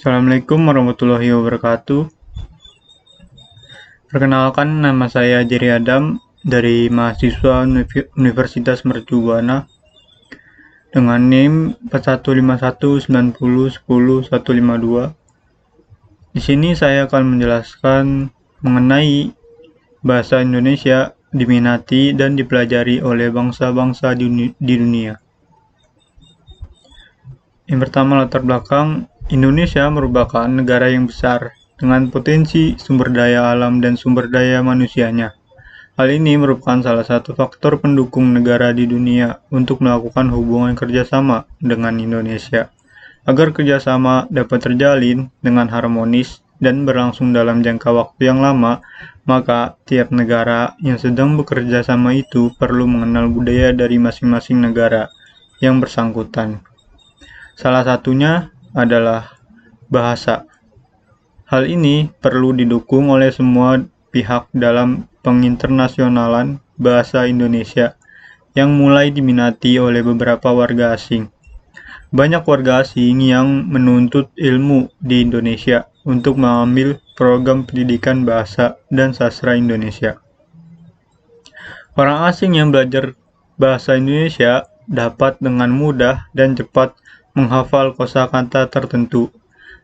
Assalamualaikum warahmatullahi wabarakatuh. Perkenalkan, nama saya Jerry Adam dari mahasiswa Universitas Mercu Buana dengan NIM 415190100152. Di sini saya akan menjelaskan mengenai bahasa Indonesia diminati dan dipelajari oleh bangsa-bangsa di dunia. Yang pertama, latar belakang. Indonesia merupakan negara yang besar dengan potensi sumber daya alam dan sumber daya manusianya. Hal ini merupakan salah satu faktor pendukung negara di dunia untuk melakukan hubungan kerjasama dengan Indonesia. Agar kerjasama dapat terjalin dengan harmonis dan berlangsung dalam jangka waktu yang lama, maka tiap negara yang sedang bekerja sama itu perlu mengenal budaya dari masing-masing negara yang bersangkutan. Salah satunya adalah bahasa. Hal ini perlu didukung oleh semua pihak dalam penginternasionalan bahasa Indonesia yang mulai diminati oleh beberapa warga asing. Banyak warga asing yang menuntut ilmu di Indonesia untuk mengambil program pendidikan bahasa dan sastra Indonesia. Orang asing yang belajar bahasa Indonesia dapat dengan mudah dan cepat menghafal kosakata tertentu.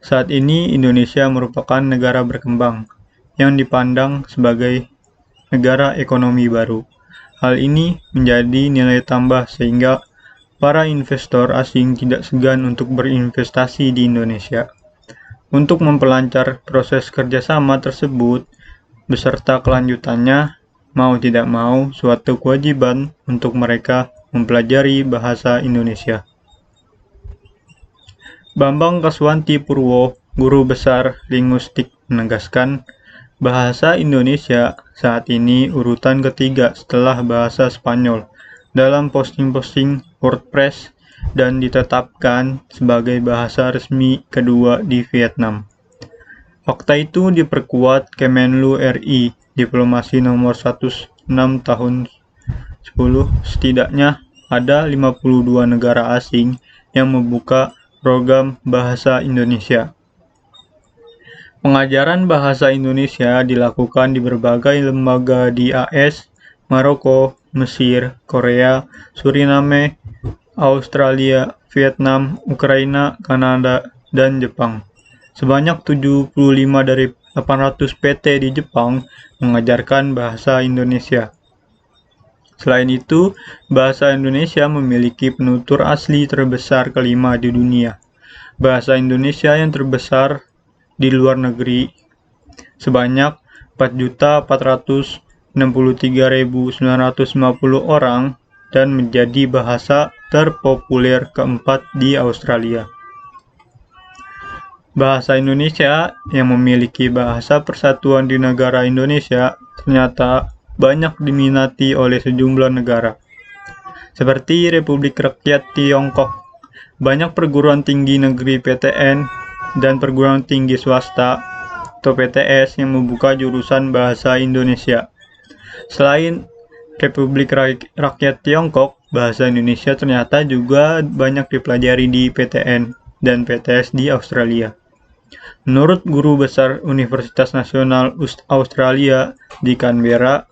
Saat ini Indonesia merupakan negara berkembang yang dipandang sebagai negara ekonomi baru. Hal ini menjadi nilai tambah sehingga para investor asing tidak segan untuk berinvestasi di Indonesia. Untuk memperlancar proses kerjasama tersebut beserta kelanjutannya, mau tidak mau suatu kewajiban untuk mereka mempelajari bahasa Indonesia. Bambang Kaswanti Purwo, Guru Besar Linguistik, menegaskan bahasa Indonesia saat ini urutan ketiga setelah bahasa Spanyol dalam posting-posting WordPress dan ditetapkan sebagai bahasa resmi kedua di Vietnam. Fakta itu diperkuat Kemenlu RI Diplomasi nomor 106 tahun 10. Setidaknya ada 52 negara asing yang membuka program bahasa Indonesia. Pengajaran bahasa Indonesia dilakukan di berbagai lembaga di AS, Maroko, Mesir, Korea, Suriname, Australia, Vietnam, Ukraina, Kanada, dan Jepang. Sebanyak 75 dari 800 PT di Jepang mengajarkan bahasa Indonesia. Selain itu, bahasa Indonesia memiliki penutur asli terbesar kelima di dunia. Bahasa Indonesia yang terbesar di luar negeri sebanyak 4.463.950 orang dan menjadi bahasa terpopuler keempat di Australia. Bahasa Indonesia yang memiliki bahasa persatuan di negara Indonesia ternyata banyak diminati oleh sejumlah negara, seperti Republik Rakyat Tiongkok. Banyak perguruan tinggi negeri PTN dan perguruan tinggi swasta atau PTS yang membuka jurusan bahasa Indonesia. Selain Republik Rakyat Tiongkok, bahasa Indonesia ternyata juga banyak dipelajari di PTN dan PTS di Australia. Menurut Guru Besar Universitas Nasional Australia di Canberra,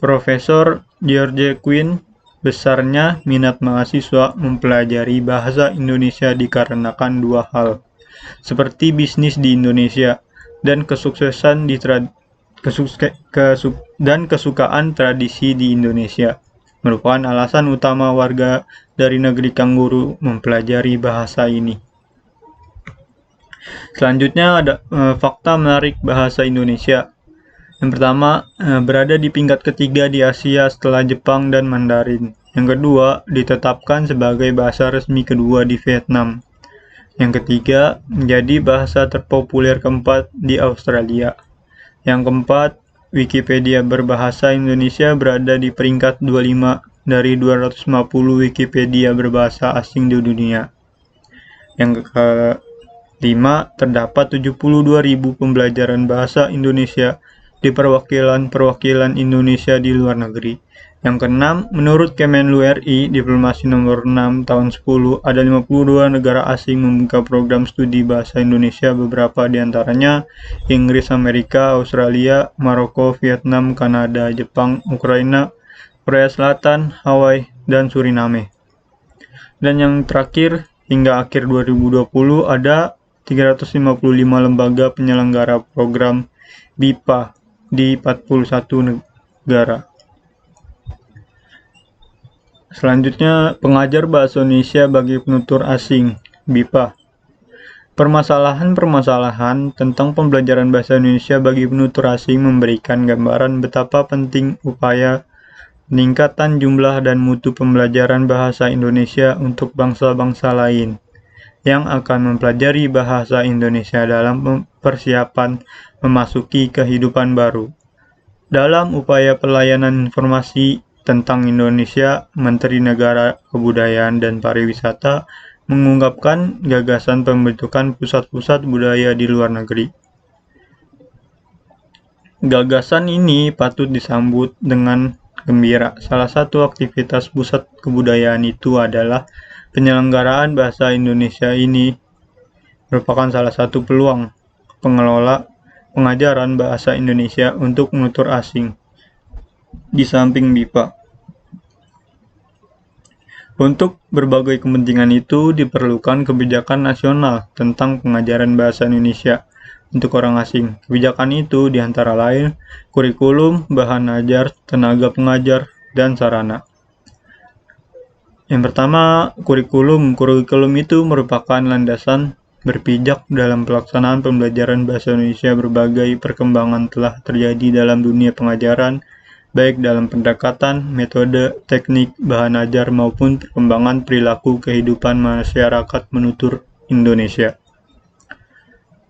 Profesor George Quinn, besarnya minat mahasiswa mempelajari bahasa Indonesia dikarenakan dua hal, seperti bisnis di Indonesia dan kesuksesan dan kesukaan tradisi di Indonesia, merupakan alasan utama warga dari negeri Kangguru mempelajari bahasa ini. Selanjutnya ada fakta menarik bahasa Indonesia. Yang pertama, berada di peringkat ketiga di Asia setelah Jepang dan Mandarin. Yang kedua, ditetapkan sebagai bahasa resmi kedua di Vietnam. Yang ketiga, menjadi bahasa terpopuler keempat di Australia. Yang keempat, Wikipedia berbahasa Indonesia berada di peringkat 25 dari 250 Wikipedia berbahasa asing di dunia. Yang kelima, terdapat 72.000 pembelajaran bahasa Indonesia di perwakilan-perwakilan Indonesia di luar negeri. Yang keenam, menurut Kemenlu RI, Diplomasi nomor 6 tahun 10, ada 52 negara asing membuka program studi bahasa Indonesia, beberapa diantaranya Inggris, Amerika, Australia, Maroko, Vietnam, Kanada, Jepang, Ukraina, Korea Selatan, Hawaii, dan Suriname. Dan yang terakhir, hingga akhir 2020 ada 355 lembaga penyelenggara program BIPA di 41 negara. Selanjutnya, pengajar bahasa Indonesia bagi penutur asing, BIPA. Permasalahan-permasalahan tentang pembelajaran bahasa Indonesia bagi penutur asing memberikan gambaran betapa penting upaya peningkatan jumlah dan mutu pembelajaran bahasa Indonesia untuk bangsa-bangsa lain yang akan mempelajari bahasa Indonesia dalam persiapan memasuki kehidupan baru. Dalam upaya pelayanan informasi tentang Indonesia, Menteri Negara Kebudayaan dan Pariwisata mengungkapkan gagasan pembentukan pusat-pusat budaya di luar negeri. Gagasan ini patut disambut dengan gembira. Salah satu aktivitas pusat kebudayaan itu adalah penyelenggaraan bahasa Indonesia. Ini merupakan salah satu peluang pengelola pengajaran bahasa Indonesia untuk penutur asing. Di samping BIPA, untuk berbagai kepentingan itu diperlukan kebijakan nasional tentang pengajaran bahasa Indonesia untuk orang asing. Kebijakan itu diantara lain kurikulum, bahan ajar, tenaga pengajar, dan sarana. Yang pertama, kurikulum. Kurikulum itu merupakan landasan berpijak dalam pelaksanaan pembelajaran bahasa Indonesia. Berbagai perkembangan telah terjadi dalam dunia pengajaran, baik dalam pendekatan, metode, teknik, bahan ajar, maupun perkembangan perilaku kehidupan masyarakat menutur Indonesia.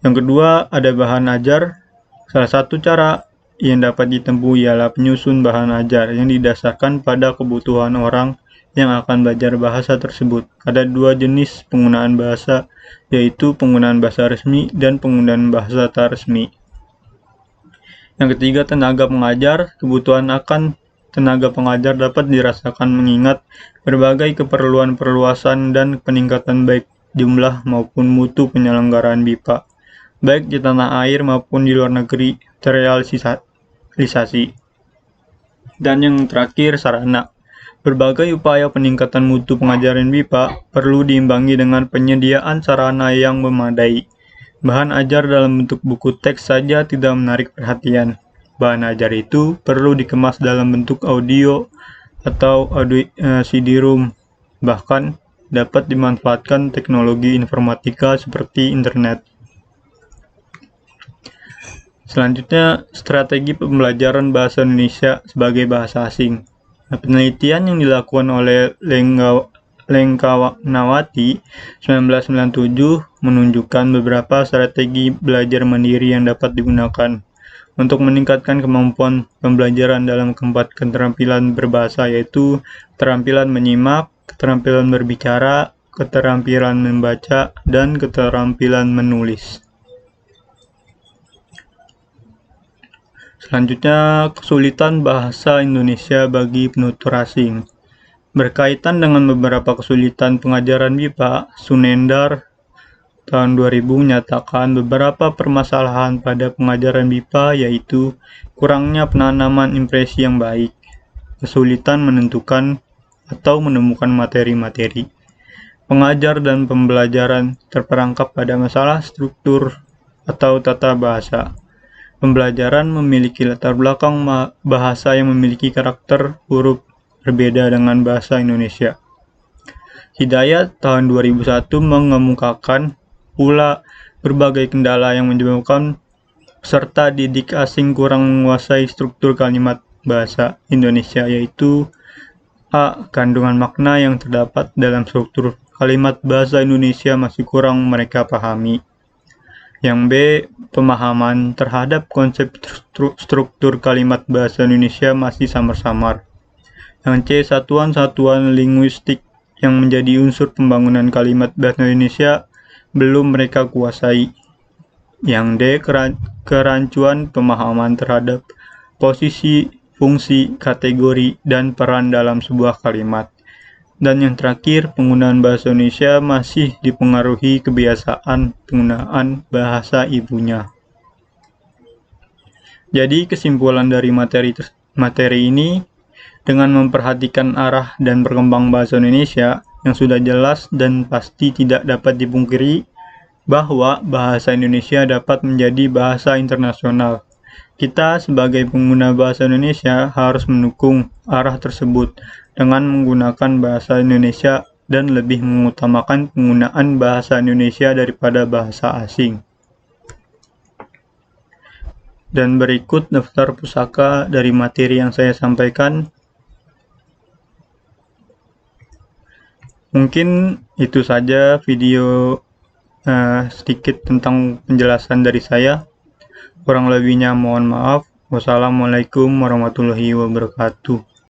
Yang kedua, ada bahan ajar. Salah satu cara yang dapat ditempuh ialah penyusun bahan ajar yang didasarkan pada kebutuhan orang yang akan belajar bahasa tersebut. Ada dua jenis penggunaan bahasa, yaitu penggunaan bahasa resmi dan penggunaan bahasa tak resmi. Yang ketiga, tenaga pengajar. Kebutuhan akan tenaga pengajar dapat dirasakan mengingat berbagai keperluan perluasan dan peningkatan baik jumlah maupun mutu penyelenggaraan BIPA, baik di tanah air maupun di luar negeri, terrealisasi. Dan yang terakhir, sarana. Berbagai upaya peningkatan mutu pengajaran BIPA perlu diimbangi dengan penyediaan sarana yang memadai. Bahan ajar dalam bentuk buku teks saja tidak menarik perhatian. Bahan ajar itu perlu dikemas dalam bentuk audio atau CD-ROM. Bahkan dapat dimanfaatkan teknologi informatika seperti internet. Selanjutnya, strategi pembelajaran bahasa Indonesia sebagai bahasa asing. Penelitian yang dilakukan oleh Lengkawanawati 1997 menunjukkan beberapa strategi belajar mandiri yang dapat digunakan untuk meningkatkan kemampuan pembelajaran dalam keempat keterampilan berbahasa, yaitu keterampilan menyimak, keterampilan berbicara, keterampilan membaca, dan keterampilan menulis. Selanjutnya, kesulitan bahasa Indonesia bagi penutur asing. Berkaitan dengan beberapa kesulitan pengajaran BIPA, Sunendar tahun 2000 menyatakan beberapa permasalahan pada pengajaran BIPA, yaitu kurangnya penanaman impresi yang baik, kesulitan menentukan atau menemukan materi-materi. Pengajar dan pembelajaran terperangkap pada masalah struktur atau tata bahasa. Pembelajaran memiliki latar belakang bahasa yang memiliki karakter huruf berbeda dengan bahasa Indonesia. Hidayat tahun 2001 mengemukakan pula berbagai kendala yang menyebabkan peserta didik asing kurang menguasai struktur kalimat bahasa Indonesia, yaitu A. Kandungan makna yang terdapat dalam struktur kalimat bahasa Indonesia masih kurang mereka pahami. Yang B. Pemahaman terhadap konsep struktur kalimat bahasa Indonesia masih samar-samar. Yang C. Satuan-satuan linguistik yang menjadi unsur pembangunan kalimat bahasa Indonesia belum mereka kuasai. Yang D. Kerancuan pemahaman terhadap posisi fungsi, kategori, dan peran dalam sebuah kalimat. Dan yang terakhir, penggunaan bahasa Indonesia masih dipengaruhi kebiasaan penggunaan bahasa ibunya. Jadi kesimpulan dari materi ini, dengan memperhatikan arah dan berkembang bahasa Indonesia yang sudah jelas dan pasti tidak dapat dipungkiri bahwa bahasa Indonesia dapat menjadi bahasa internasional. Kita sebagai pengguna bahasa Indonesia harus mendukung arah tersebut dengan menggunakan bahasa Indonesia dan lebih mengutamakan penggunaan bahasa Indonesia daripada bahasa asing. Dan berikut daftar pusaka dari materi yang saya sampaikan. Mungkin itu saja video sedikit tentang penjelasan dari saya. Kurang lebihnya mohon maaf. Wassalamualaikum warahmatullahi wabarakatuh.